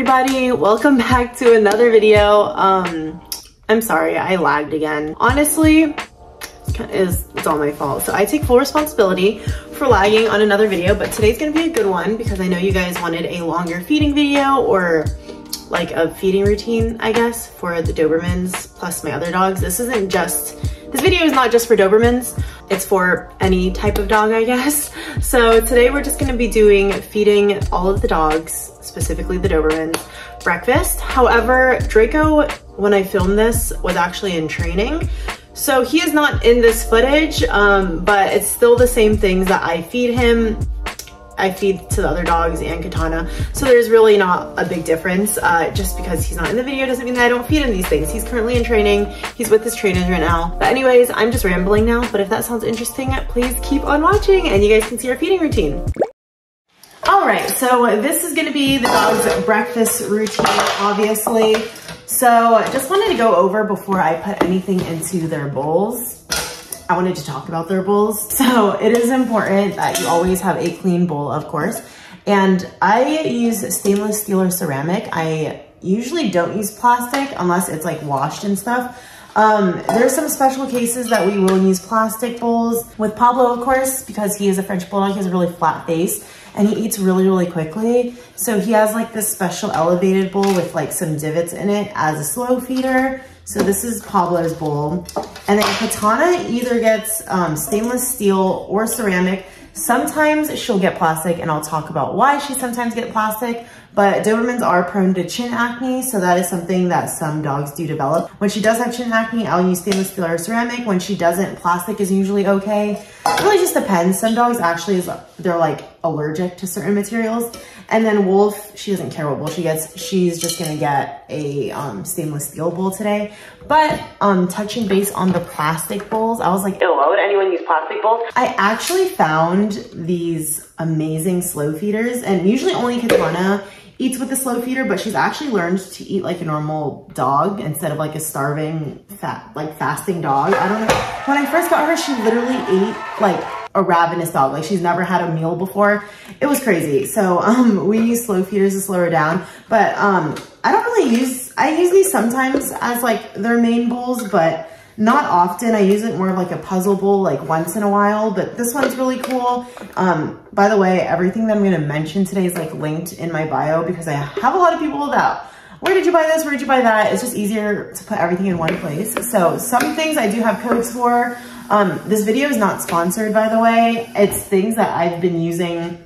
everybody, welcome back to another video. I'm sorry, I lagged again. Honestly, it's all my fault. So I take full responsibility for lagging on another video, but today's gonna be a good one because I know you guys wanted a longer feeding video or like a feeding routine, I guess, for the Dobermans plus my other dogs. This video is not just for Dobermans, it's for any type of dog, I guess. So today we're just gonna be feeding all of the dogs, specifically the Dobermans, breakfast. However, Draco, when I filmed this, was actually in training. So he is not in this footage, but it's still the same things that I feed him. I feed to the other dogs and Katana. So there's really not a big difference. Just because he's not in the video doesn't mean that I don't feed him these things. He's currently in training. He's with his trainers right now. But anyways, I'm just rambling now. But if that sounds interesting, please keep on watching and you guys can see our feeding routine. All right, so this is gonna be the dog's breakfast routine, obviously. So just wanted to go over before I put anything into their bowls. I wanted to talk about their bowls. So it is important that you always have a clean bowl, of course. And I use stainless steel or ceramic. I usually don't use plastic unless it's like washed and stuff. There's some special cases that we will use plastic bowls. With Pablo, of course, because he is a French Bulldog, he has a really flat face and he eats really, really quickly. So he has like this special elevated bowl with like some divots in it as a slow feeder. So this is Pablo's bowl. And then Katana either gets stainless steel or ceramic. Sometimes she'll get plastic and I'll talk about why she sometimes gets plastic. But Dobermans are prone to chin acne, so that is something that some dogs do develop. When she does have chin acne, I'll use stainless steel or ceramic. When she doesn't, plastic is usually okay. It really just depends. Some dogs actually, they're like allergic to certain materials. And then Wulf, she doesn't care what bowl she gets. She's just gonna get a stainless steel bowl today. But touching base on the plastic bowls, I was like, ew, why would anyone use plastic bowls? I actually found these amazing slow feeders, and usually only Katana eats with the slow feeder, but she's actually learned to eat like a normal dog instead of like a starving, fasting dog. I don't know. When I first got her, she literally ate like a ravenous dog. Like she's never had a meal before. It was crazy. So we use slow feeders to slow her down, but I use these sometimes as like their main bowls, but not often. I use it more of like a puzzle bowl, like once in a while, but this one's really cool. By the way, everything that I'm gonna mention today is like linked in my bio because I have a lot of people that, where did you buy this? Where did you buy that? It's just easier to put everything in one place. So some things I do have codes for. This video is not sponsored, by the way. It's things that I've been using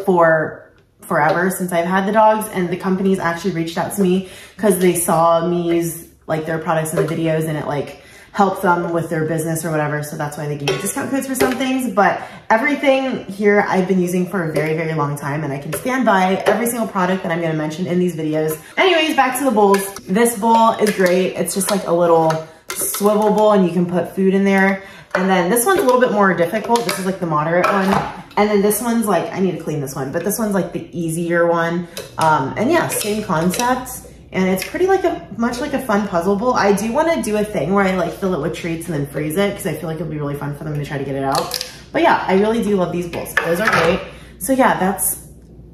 for forever since I've had the dogs, and the companies actually reached out to me because they saw me use like their products in the videos and it like help them with their business or whatever. So that's why they give me discount codes for some things. But everything here I've been using for a very, very long time, and I can stand by every single product that I'm going to mention in these videos. Anyways, back to the bowls. This bowl is great. It's just like a little swivel bowl and you can put food in there. And then this one's a little bit more difficult. This is like the moderate one. And then this one's like, I need to clean this one, but this one's like the easier one. And yeah, same concept. And it's pretty like much like a fun puzzle bowl. I do want to do a thing where I like fill it with treats and then freeze it because I feel like it'll be really fun for them to try to get it out. But yeah, I really do love these bowls. Those are great. So yeah, that's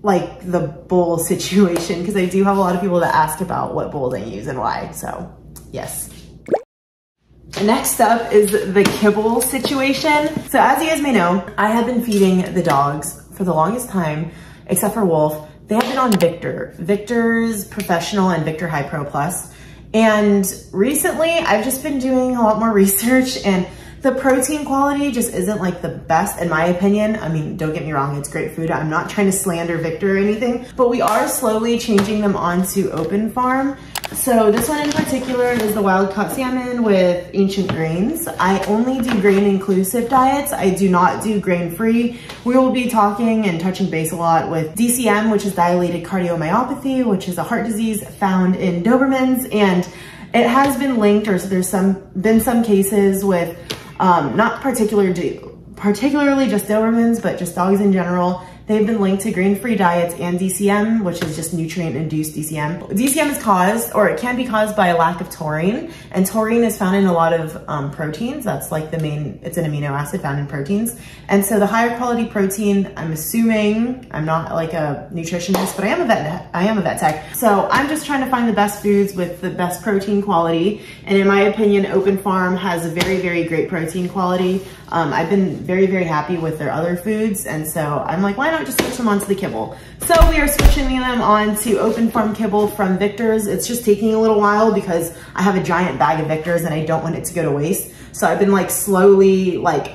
like the bowl situation because I do have a lot of people that ask about what bowls I use and why. So yes. Next up is the kibble situation. So as you guys may know, I have been feeding the dogs for the longest time, except for Wulf. They have been on Victor's Professional and Victor High Pro Plus. And recently I've just been doing a lot more research, and the protein quality just isn't like the best in my opinion. I mean, don't get me wrong, it's great food. I'm not trying to slander Victor or anything, but we are slowly changing them onto open farm. So this one in particular is the wild caught salmon with ancient grains. I only do grain inclusive diets. I do not do grain free. We will be talking and touching base a lot with DCM, which is dilated cardiomyopathy, which is a heart disease found in Dobermans. And it has been linked, or so there's been some cases with not particularly just Dobermans, but just dogs in general, They've been linked to grain-free diets and DCM, which is just nutrient-induced DCM. DCM is caused, or it can be caused by a lack of taurine, and taurine is found in a lot of proteins. That's like the main, it's an amino acid found in proteins. And so the higher quality protein, I'm assuming, I'm not like a nutritionist, but I am a vet tech. So I'm just trying to find the best foods with the best protein quality. And in my opinion, Open Farm has a very, very great protein quality. I've been very, very happy with their other foods. And so I'm like, why not just switch them onto the kibble? So we are switching them on to Open Farm kibble from Victor's. It's just taking a little while because I have a giant bag of Victor's and I don't want it to go to waste. So I've been like slowly like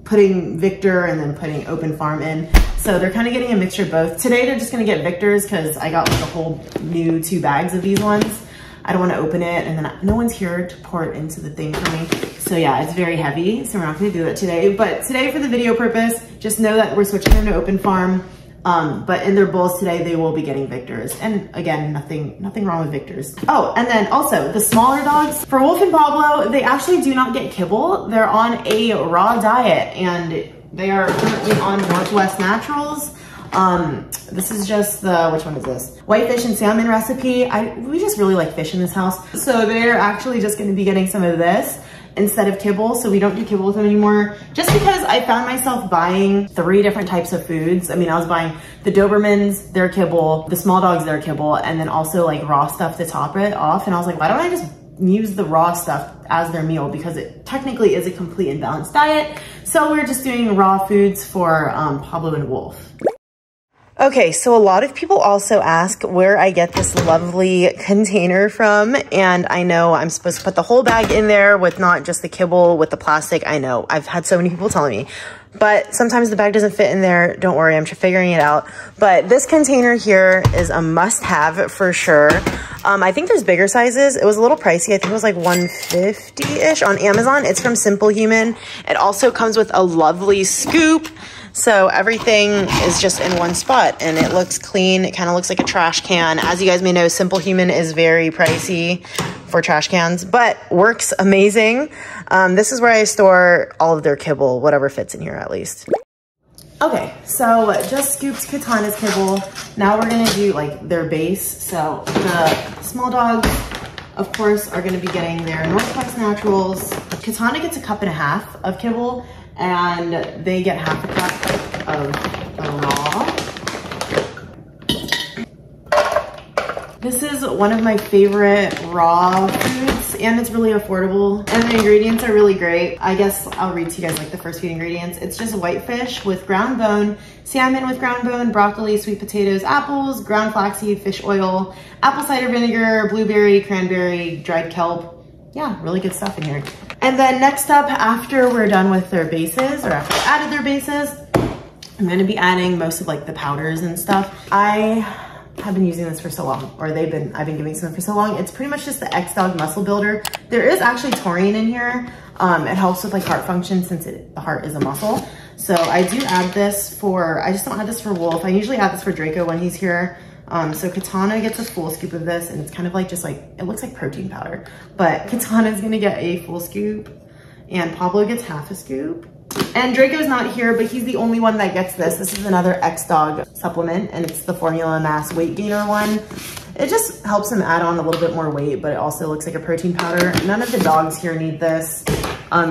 putting Victor and then putting Open Farm in. So they're kind of getting a mixture of both. Today they're just gonna get Victor's because I got like a whole new 2 bags of these ones. I don't want to open it, and then no one's here to pour it into the thing for me. So yeah, it's very heavy, so we're not going to do it today. But today for the video purpose, just know that we're switching them to Open Farm. But in their bowls today, they will be getting Victor's. And again, nothing wrong with Victor's. Oh, and then also the smaller dogs, for Wulf and Pablo, they actually do not get kibble. They're on a raw diet, and they are currently on Northwest Naturals. This is just the, which one is this? Whitefish and salmon recipe. We just really like fish in this house. So they're actually just gonna be getting some of this instead of kibble. So we don't do kibble with them anymore. Just because I found myself buying 3 different types of foods. I mean, I was buying the Dobermans, their kibble, the small dogs, their kibble, and then also like raw stuff to top it off. And I was like, why don't I just use the raw stuff as their meal, because it technically is a complete and balanced diet. So we're just doing raw foods for Pablo and Wulf. Okay, so a lot of people also ask where I get this lovely container from, and I know I'm supposed to put the whole bag in there with not just the kibble with the plastic. I know, I've had so many people telling me, but sometimes the bag doesn't fit in there. Don't worry, I'm figuring it out. But this container here is a must-have for sure. I think there's bigger sizes. It was a little pricey. I think it was like $150-ish on Amazon. It's from Simple Human. It also comes with a lovely scoop. So everything is just in one spot and it looks clean. It kind of looks like a trash can. As you guys may know, Simple Human is very pricey for trash cans, but works amazing. This is where I store all of their kibble, whatever fits in here at least. Okay, so just scooped Katana's kibble. Now we're gonna do like their base. So the small dogs, of course, are gonna be getting their Northwest Naturals. Katana gets 1.5 cups of kibble, and they get 1/2 cup of raw. This is one of my favorite raw foods, and it's really affordable, and the ingredients are really great. I guess I'll read to you guys like the first few ingredients. It's just whitefish with ground bone, salmon with ground bone, broccoli, sweet potatoes, apples, ground flaxseed, fish oil, apple cider vinegar, blueberry, cranberry, dried kelp. Yeah, really good stuff in here. And then next up, after we're done with their bases, or after I added their bases, I'm gonna be adding most of like the powders and stuff. I have been using this for so long, or I've been giving some for so long. It's pretty much just the X-Dog Muscle Builder. There is actually taurine in here. It helps with like heart function since the heart is a muscle. So I do add this for, I just don't add this for Wulf. I usually add this for Draco when he's here. So Katana gets a full scoop of this, and it's kind of like just like, it looks like protein powder, but Katana's gonna get a full scoop and Pablo gets 1/2 scoop. And Draco's not here, but he's the only one that gets this. This is another X-Dog supplement, and it's the Formula Mass Weight Gainer one. It just helps him add on a little bit more weight, but it also looks like a protein powder. None of the dogs here need this.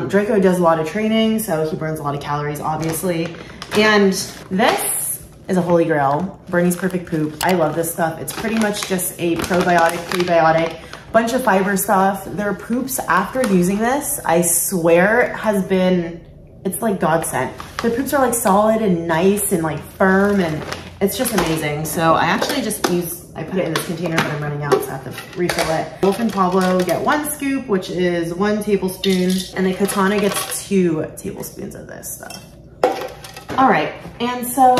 Draco does a lot of training, so he burns a lot of calories, obviously. And this is a holy grail, Bernie's Perfect Poop. I love this stuff. It's pretty much just a probiotic, prebiotic, bunch of fiber stuff. Their poops after using this, I swear, has been, it's like God sent. Their poops are like solid and nice and like firm, and it's just amazing. So I actually just I put it in this container, but I'm running out, so I have to refill it. Wulf and Pablo get 1 scoop, which is 1 tablespoon, and the Katana gets 2 tablespoons of this stuff. All right, and so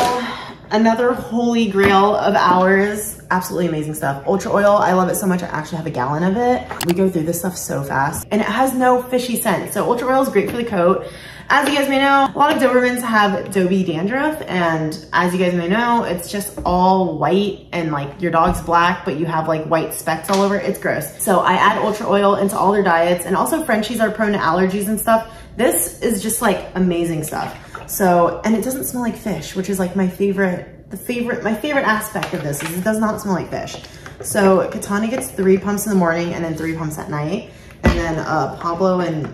another holy grail of ours, absolutely amazing stuff. Ultra oil, I love it so much, I actually have a gallon of it. We go through this stuff so fast, and it has no fishy scent. So ultra oil is great for the coat. As you guys may know, a lot of Dobermans have Dobie dandruff, and as you guys may know, it's just all white and like your dog's black, but you have like white specks all over. It's gross. So I add ultra oil into all their diets, and also Frenchies are prone to allergies and stuff. This is just like amazing stuff. So, and it doesn't smell like fish, which is like my favorite aspect of this is it does not smell like fish. So Katana gets 3 pumps in the morning and then 3 pumps at night. And then Pablo and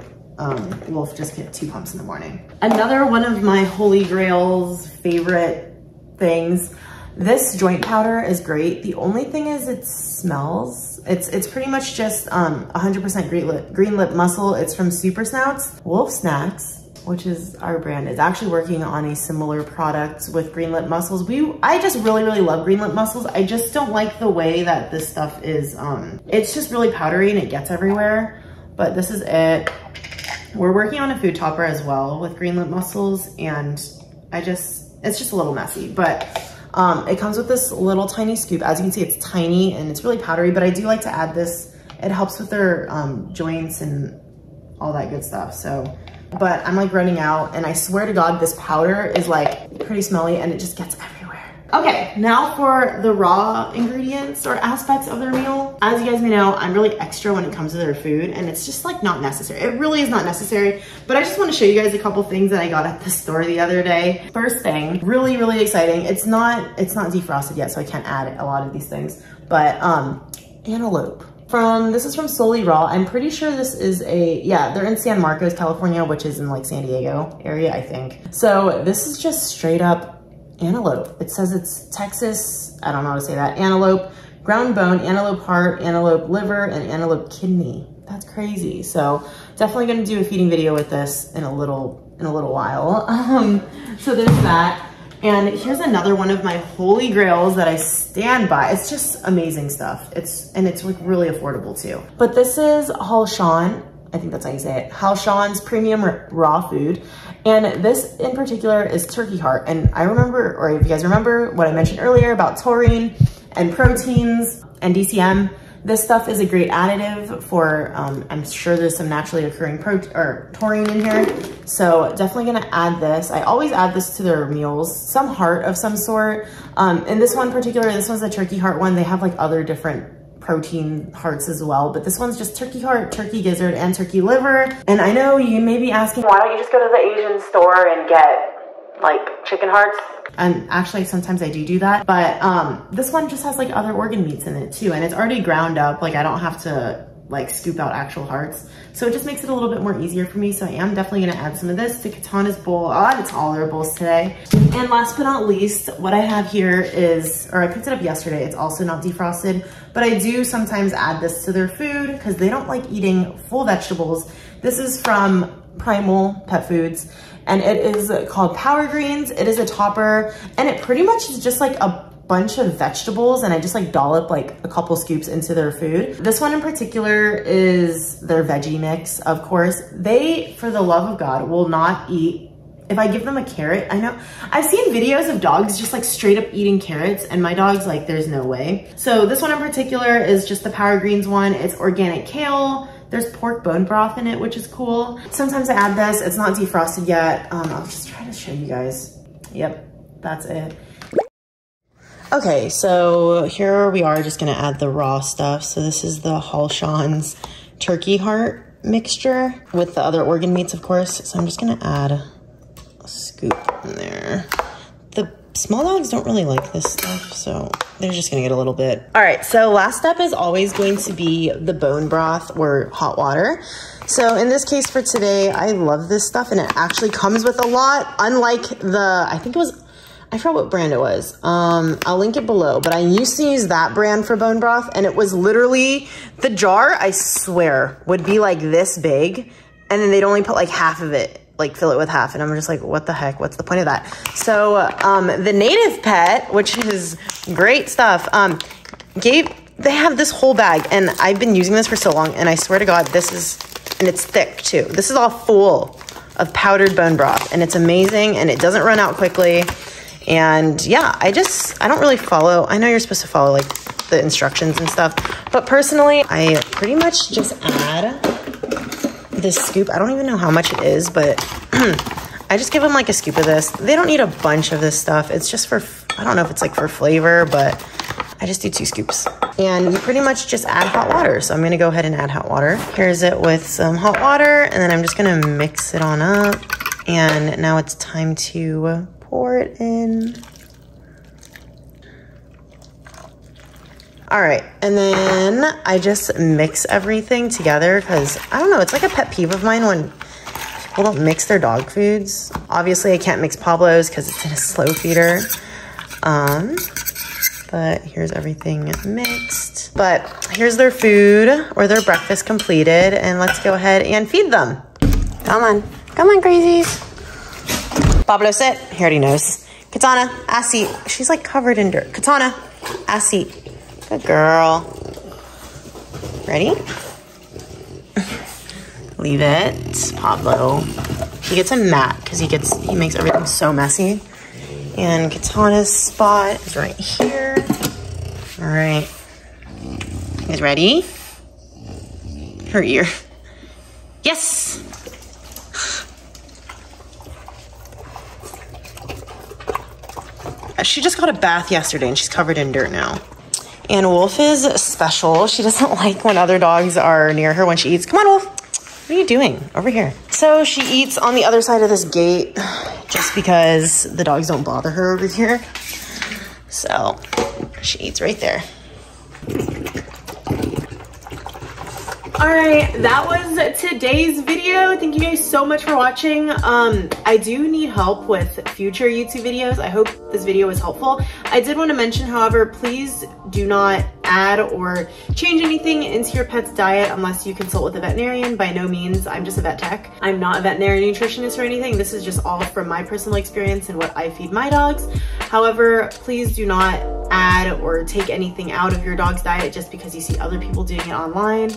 Wulf just get 2 pumps in the morning. Another one of my holy grails, favorite things, this joint powder is great. The only thing is it smells. It's pretty much just 100% green lip muscle. It's from Super Snouts. Wulf Snacks, which is our brand, is actually working on a similar product with green lip mussels. I just really love green lip mussels. I just don't like the way that this stuff is, it's just really powdery and it gets everywhere, but this is it. We're working on a food topper as well with green lip mussels, and it's just a little messy, but it comes with this little tiny scoop. As you can see, it's tiny and it's really powdery, but I do like to add this. It helps with their joints and all that good stuff. So, but I'm like running out, and I swear to God, this powder is like pretty smelly and it just gets everywhere. Okay, now for the raw ingredients or aspects of their meal. As you guys may know, I'm really extra when it comes to their food, and it's just like not necessary. It really is not necessary, but I just want to show you guys a couple things that I got at the store the other day. First thing, really exciting. It's not defrosted yet, so I can't add a lot of these things, but antelope. This is from Solely Raw. I'm pretty sure this is they're in San Marcos, California, which is in like San Diego area, I think. So this is just straight up antelope. It says it's Texas, I don't know how to say that, antelope, ground bone, antelope heart, antelope liver, and antelope kidney. That's crazy. So definitely gonna do a feeding video with this in a little while. So there's that. And here's another one of my holy grails that I stand by. It's just amazing stuff. It's like really affordable too. But this is Halshan, I think that's how you say it, Halshan's premium raw food. And this in particular is turkey heart. And I remember, or if you guys remember what I mentioned earlier about taurine and proteins and DCM, this stuff is a great additive for, I'm sure there's some naturally occurring taurine in here. So definitely gonna add this. I always add this to their meals, some heart of some sort. And this one particular, this one's a turkey heart one. They have like other different protein hearts as well, but this one's just turkey heart, turkey gizzard, and turkey liver. And I know you may be asking, why don't you just go to the Asian store and get like chicken hearts? And actually sometimes I do that, but this one just has like other organ meats in it too, and it's already ground up. Like I don't have to like scoop out actual hearts, so it just makes it a little bit more easier for me. So I am definitely gonna add some of this to Katana's bowl. I'll add it to all their bowls today. And last but not least, what I have here is, or I picked it up yesterday, it's also not defrosted, but I do sometimes add this to their food because they don't like eating full vegetables. This is from Primal Pet Foods, and it is called Power Greens. It is a topper, and it pretty much is just like a bunch of vegetables, and I just like dollop like a couple scoops into their food. This one in particular is their veggie mix. Of course, they, for the love of God, will not eat. If I give them a carrot, I know I've seen videos of dogs just like straight up eating carrots, and my dog's like, there's no way. So this one in particular is just the Power Greens one. It's organic kale. There's pork bone broth in it, which is cool. Sometimes I add this. It's not defrosted yet. I'll just try to show you guys. Yep, that's it. Okay, so here we are just gonna add the raw stuff. So this is the Halshan's turkey heart mixture with the other organ meats, of course. So I'm just gonna add a scoop in there. The small dogs don't really like this stuff, so they're just gonna get a little bit. All right, so last step is always going to be the bone broth or hot water. So in this case for today, I love this stuff, and it actually comes with a lot, unlike the, I forgot what brand it was. I'll link it below, but I used to use that brand for bone broth, and it was literally, the jar, I swear, would be like this big, and then they'd only put like half of it, like fill it with half, and I'm just like, what the heck, what's the point of that? So the Native Pet, which is great stuff, they have this whole bag, and I've been using this for so long, and I swear to God, this is, and it's thick too. This is all full of powdered bone broth, and it's amazing, and it doesn't run out quickly. And yeah, I don't really follow, I know you're supposed to follow like the instructions and stuff, but personally, I pretty much just add this scoop. I don't even know how much it is, but I just give them like a scoop of this. They don't need a bunch of this stuff. It's just for, I don't know if it's like for flavor, but I just do 2 scoops. And you pretty much just add hot water. So I'm gonna go ahead and add hot water. Here's it with some hot water, and then I'm just gonna mix it on up. And now it's time to pour it in. All right, and then I just mix everything together because I don't know, it's like a pet peeve of mine when people don't mix their dog foods. Obviously I can't mix Pablo's because it's in a slow feeder. But here's everything mixed. But here's their food or their breakfast completed, and let's go ahead and feed them. Come on, crazies. Pablo, sit. He already knows. Katana, ass seat. She's like covered in dirt. Katana, ass seat. Good girl. Ready? Leave it. Pablo. He gets a mat because he makes everything so messy. And Katana's spot is right here. All right. You guys ready? Her ear. Yes! She just got a bath yesterday and she's covered in dirt now. And Wulf is special. She doesn't like when other dogs are near her when she eats. Come on, Wulf. What are you doing? Over here. So she eats on the other side of this gate just because the dogs don't bother her over here. So she eats right there. All right, that was today's video. Thank you guys so much for watching. I do need help with future YouTube videos. I hope this video was helpful. I did want to mention, however, please do not add or change anything into your pet's diet unless you consult with a veterinarian. By no means, I'm just a vet tech. I'm not a veterinary nutritionist or anything. This is just all from my personal experience and what I feed my dogs. However, please do not add or take anything out of your dog's diet just because you see other people doing it online.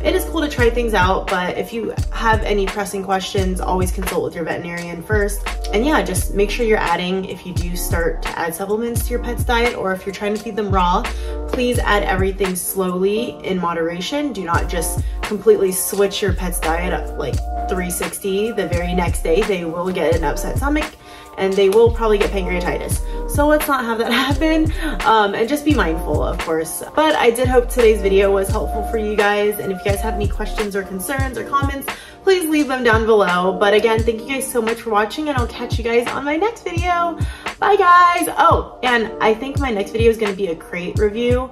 It is cool to try things out, but if you have any pressing questions, always consult with your veterinarian first. And yeah, just make sure you're adding, if you do start to add supplements to your pet's diet, or if you're trying to feed them raw, please add everything slowly in moderation. Do not just completely switch your pet's diet up like 360 the very next day. They will get an upset stomach and they will probably get pancreatitis. So let's not have that happen. And just be mindful, of course. But I did hope today's video was helpful for you guys. And if you guys have any questions or concerns or comments, please leave them down below. But again, thank you guys so much for watching, and I'll catch you guys on my next video. Bye guys. Oh, and I think my next video is gonna be a crate review.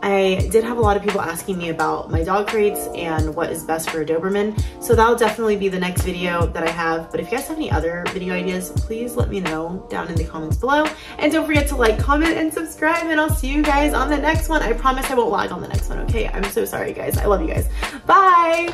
I did have a lot of people asking me about my dog crates and what is best for a Doberman. So that'll definitely be the next video that I have. But if you guys have any other video ideas, please let me know down in the comments below. And don't forget to like, comment, and subscribe, and I'll see you guys on the next one. I promise I won't lag on the next one, okay? I'm so sorry, guys. I love you guys. Bye!